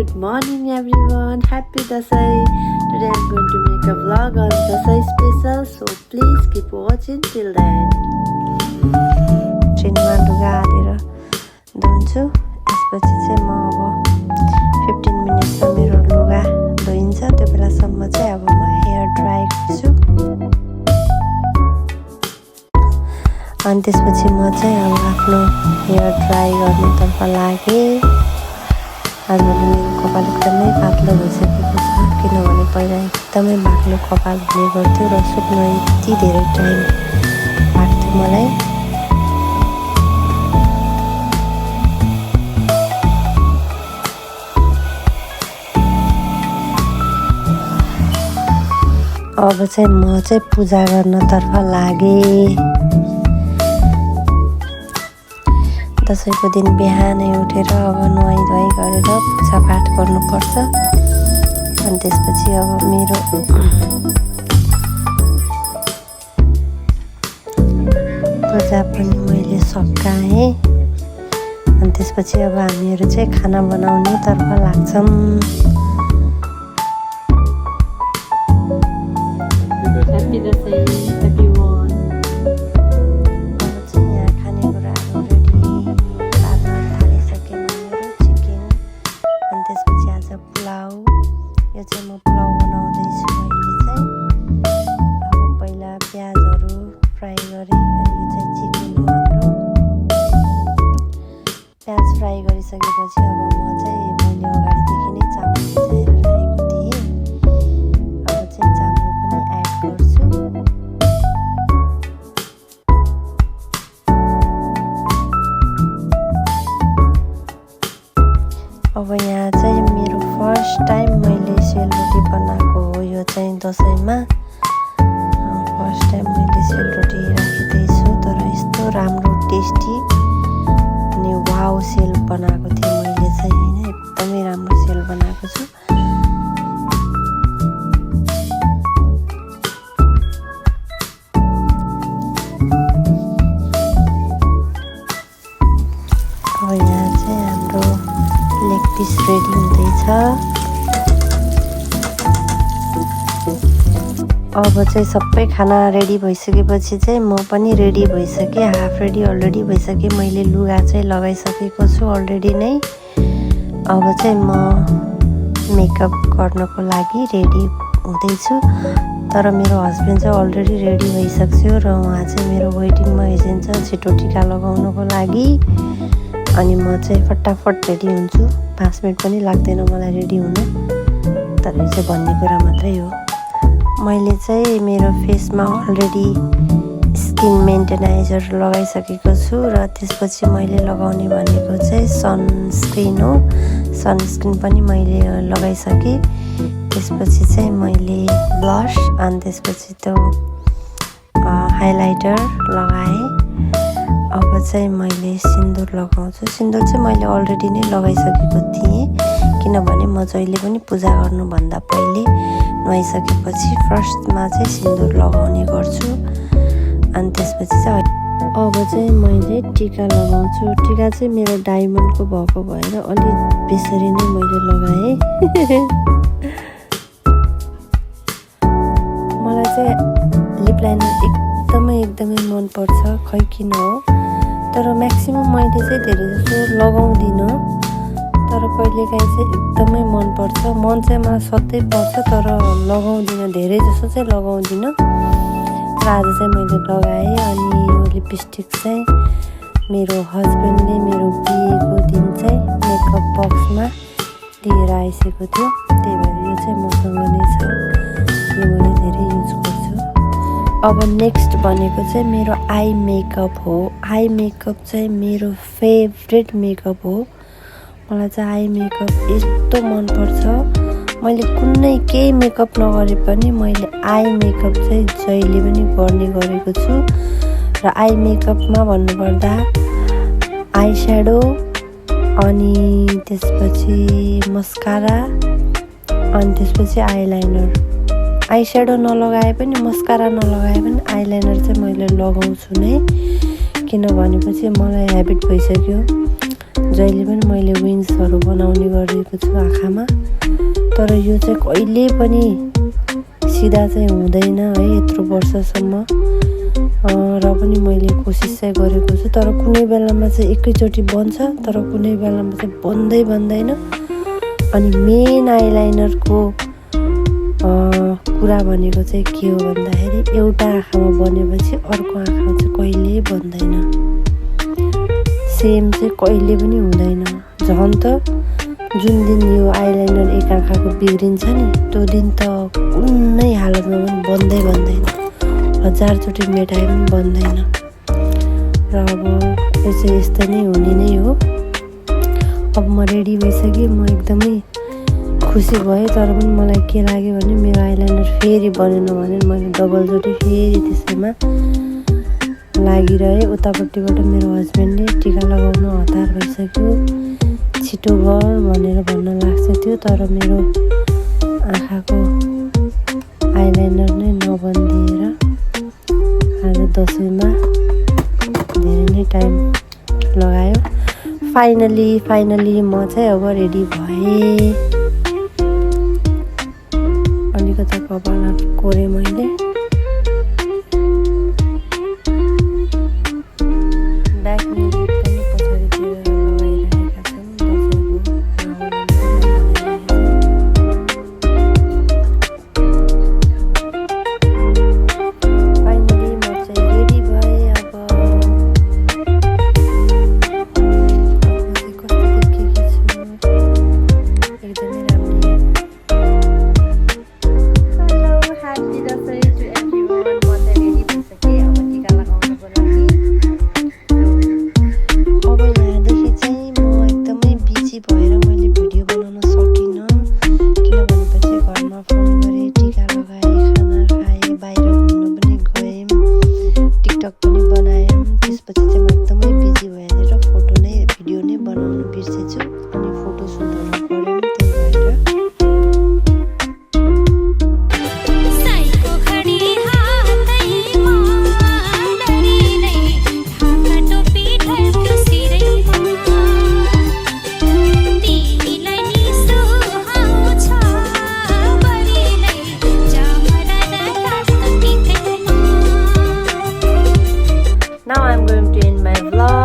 good morning everyone. Happy Dasai. Today I'm going to make a vlog on Dasai special, so please keep watching till the end. ट्रेनमा लुगा हालेर धुन्छु। यसपछि चाहिँ म अब 15 मिनेट्समा मेरो लुगा धोइन्छ। त्यो बेलासम्म चाहिँ अब म हेयर ड्राई गर्छु। अनि त्यसपछि म चाहिँ अब आफ्नो हेयर ड्राई गर्नेतर्फ लागेँ। आजभोलि मेरो कपाल एकदमै पातलो भइसकेको छ, किनभने पहिला एकदमै बाक्लो कपाल हुने गर्थ्यो र सुक्न यति धेरै टाइम लाग्थ्यो मलाई। अब चाहिँ म चाहिँ पूजा गर्नतर्फ लागेँ। दसैँको दिन बिहानै उठेर अब नुहाइधुवाइ गरेर पूजापाठ गर्नुपर्छ। अनि त्यसपछि अब मेरो पूजा पनि मैले सकाएँ। अनि त्यसपछि अब हामीहरू चाहिँ खाना बनाउने तर्फ लाग्छौँ। यो चाहिँ म पुलाउ बनाउँदैछु। अहिले चाहिँ अब पहिला प्याजहरू फ्राई गरेँ। अनि यो चाहिँ चिकन हो हाम्रो। प्याज फ्राई गरिसकेपछि अब मैले अगाडिदेखि नै चामल भिजाएर राखेको थिएँ। अब चाहिँ चामल पनि एड गर्छु। अब यहाँ चाहिँ मेरो फर्स्ट टाइम मैले सेलरोटी बनाएको हो। यो चाहिँ दसैँमा फर्स्ट टाइम मैले सेलरोटी राखिँदैछु। तर यस्तो राम्रो टेस्टी अनि वाउ सेल बनाएको थिएँ मैले चाहिँ, होइन, एकदमै राम्रो सेल बनाएको छु। अब यहाँ चाहिँ हाम्रो लेग पिस रेडी हुँदैछ। अब चाहिँ सबै खाना रेडी भइसकेपछि चाहिँ म पनि रेडी भइसकेँ। हाफ रेडी अलरेडी भइसकेँ। मैले लुगा चाहिँ लगाइसकेको छु अलरेडी नै। अब चाहिँ म मेकअप गर्नको लागि रेडी हुँदैछु। तर मेरो हस्बेन्ड चाहिँ अलरेडी रेडी भइसक्यो र उहाँ चाहिँ मेरो वेटिङमा हिँड्छ छिटो टिका लगाउनको लागि। अनि म चाहिँ फटाफट रेडी हुन्छु। 5 मिनट पनि लाग्दैन मलाई रेडी हुन। तर यो चाहिँ भन्ने कुरा मात्रै हो। मैले चाहिँ मेरो फेसमा अलरेडी स्किन मेन्टेनाइजर लगाइसकेको छु र त्यसपछि मैले लगाउने भनेको चाहिँ सनस्क्रिन हो। सनस्क्रिन पनि मैले लगाइसकेँ। त्यसपछि चाहिँ मैले ब्लस अनि त्यसपछि त्यो हाइलाइटर लगाएँ। अब चाहिँ मैले सिन्दुर लगाउँछु। सिन्दुर चाहिँ मैले अलरेडी नै लगाइसकेको थिएँ, किनभने म जहिले पनि पूजा गर्नुभन्दा पहिले नुहाइसकेपछि फर्स्टमा चाहिँ सिन्दुर लगाउने गर्छु। अनि त्यसपछि चाहिँ अब चाहिँ मैले टिका लगाउँछु। टिका चाहिँ मेरो डायमन्डको भएको भएर अलिक बेसरी नै मैले लगाएँ। मलाई चाहिँ लिप लाइनर एकदमै मनपर्छ, खै किन हो। तर म्याक्सिमम मैले चाहिँ धेरै जसो लगाउँदिनँ। तर कहिलेकाहीँ चाहिँ एकदमै मनपर्छ। मन चाहिँ मलाई सधैँ पर्छ, तर लगाउँदिनँ, धेरै जसो चाहिँ लगाउँदिनँ। र आज चाहिँ मैले लगाएँ। अनि यो लिपस्टिक चाहिँ मेरो हस्बेन्डले मेरो बिहेको दिन चाहिँ मेकअप बक्समा दिएर आइसकेको थियो। त्यही भएर यो चाहिँ मसँग नै छ। यो मैले धेरै युज गर्छु। अब नेक्स्ट भनेको चाहिँ मेरो आई मेकअप हो। आई मेकअप चाहिँ मेरो फेभरेट मेकअप हो। मलाई चाहिँ आई मेकअप यस्तो मनपर्छ। मैले कुनै केही मेकअप नगरे पनि मैले आई मेकअप चाहिँ जहिले पनि गर्ने गरेको छु। र आई मेकअपमा भन्नुपर्दा आई स्याडो अनि त्यसपछि मस्कारा अनि त्यसपछि आइलाइनर। आई स्याडो नलगाए पनि, मस्कारा नलगाए पनि आइलाइनर चाहिँ मैले लगाउँछु नै, किनभनेपछि मलाई ह्याबिट भइसक्यो। जहिले पनि मैले विङ्सहरू बनाउने गरेको छु आँखामा। तर यो चाहिँ कहिले पनि सिधा चाहिँ हुँदैन है यत्रो वर्षसम्म। र पनि मैले कोसिस चाहिँ गरेको छु। तर कुनै बेलामा चाहिँ एकैचोटि बन्छ, तर कुनै बेलामा चाहिँ बन्दैन। अनि मेन आइलाइनरको कुरा भनेको चाहिँ के हो भन्दाखेरि एउटा आँखामा बनेपछि अर्को आँखामा चाहिँ कहिल्यै बन्दैन। सेम चाहिँ कहिले पनि हुँदैन। झन् त जुन दिन यो आइलाइनर एक आँखाको बिग्रिन्छ नि, त्यो दिन त कुनै हालतमा पनि बन्दैन। 1000चोटि मेटाए पनि बन्दैन। र अब यो चाहिँ यस्तो नै हुने नै हो। अब म रेडी भइसकेँ, म एकदमै खुसी भएँ। तर पनि मलाई के लाग्यो भने मेरो आइलाइनर फेरि बनेन भने मैले डबलचोटि फेरि त्यसैमा लागिरहेँ। उतापट्टिबाट मेरो हस्बेन्डले टिका लगाउन हतार भइसक्यो, छिटो गर भनेर भन्न लाग्छ थियो। तर मेरो आँखाको आइलाइनर नै नबनिदिएर आज दसैँमा धेरै नै टाइम लगायो। फाइनली म चाहिँ अब रेडी भएँ। अलिकति कपाल कोरेँ मैले। ब्याक म्युजिक पनि पछाडितिर लगाइरहेका छन् दसैँको फाइनली म चाहिँ रेडी भएँ। अब कस्तो देखेकी छु, एकदमै राम्रो। Hello, happy Dashain to everyone. म चाहिँ रेडी भइसकेँ अब टिका लगाउनको लागि। अब यहाँदेखि चाहिँ म एकदमै बिजी भएर मैले भिडियो बनाउन सकिनँ। किन भनेपछि घरमा फोन गरेँ, टिका लगाएँ, खाना खाएँ, बाहिर घुम्न पनि गयौँ, टिकटक पनि बनायौँ। त्यसपछि चाहिँ म एकदमै बिजी भएर फोटो नै भिडियो नै बनाउनु बिर्सेछु। अनि फोटो सुटहरू गऱ्यौँ। त्यही भएर now I'm going to end my vlog.